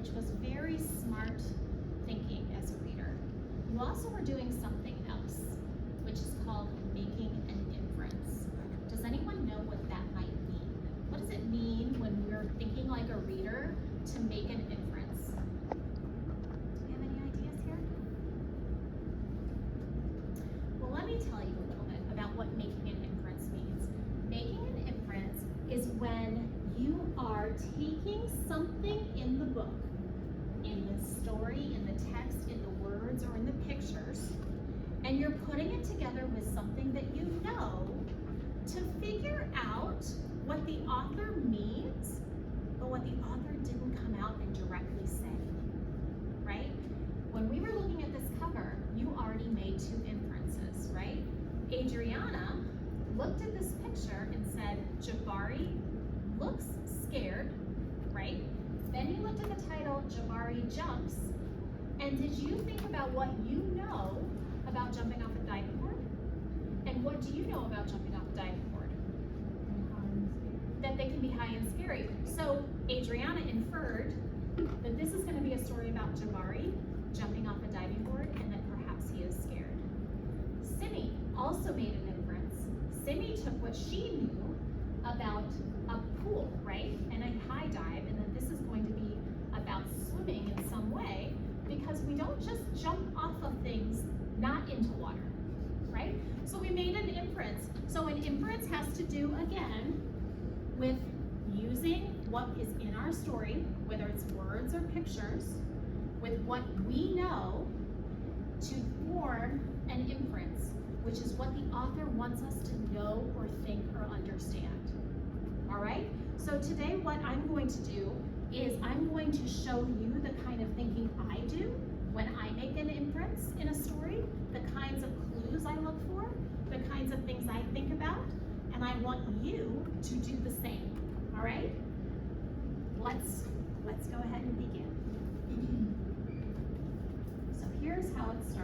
which was very smart thinking as a reader. You also were doing something else, which is called making an inference. Does anyone know what that might mean? What does it mean when we're thinking like a reader to make an inference? Do you have any ideas here? Well, let me tell you a little bit about what making an inference means. Making an inference is when you are taking something in the book, in the story, in the text, in the words, or in the pictures, and you're putting it together with something that you know to figure out what the author means, but what the author didn't come out and directly say, right? When we were looking at this cover, you already made two inferences, right? Adriana looked at this picture and said, Jabari looks scared, right? Then you looked at the title, Jabari Jumps, and did you think about what you know about jumping off a diving board? And what do you know about jumping off a diving board? That they can be high and scary. So Adriana inferred that this is going to be a story about Jabari jumping off a diving board and that perhaps he is scared. Simi also made an inference. Simi took what she knew about a pool, right, and a high dive, and that this is going to be about swimming in some way, because we don't just jump off of things not into water, right? So we made an inference. So an inference has to do, again, with using what is in our story, whether it's words or pictures, with what we know to form an inference, which is what the author wants us to know or think or understand. All right? So today what I'm going to do is I'm going to show you the kind of thinking I do when I make an inference in a story, the kinds of clues I look for, the kinds of things I think about, and I want you to do the same. All right? Let's go ahead and begin. So here's how it starts.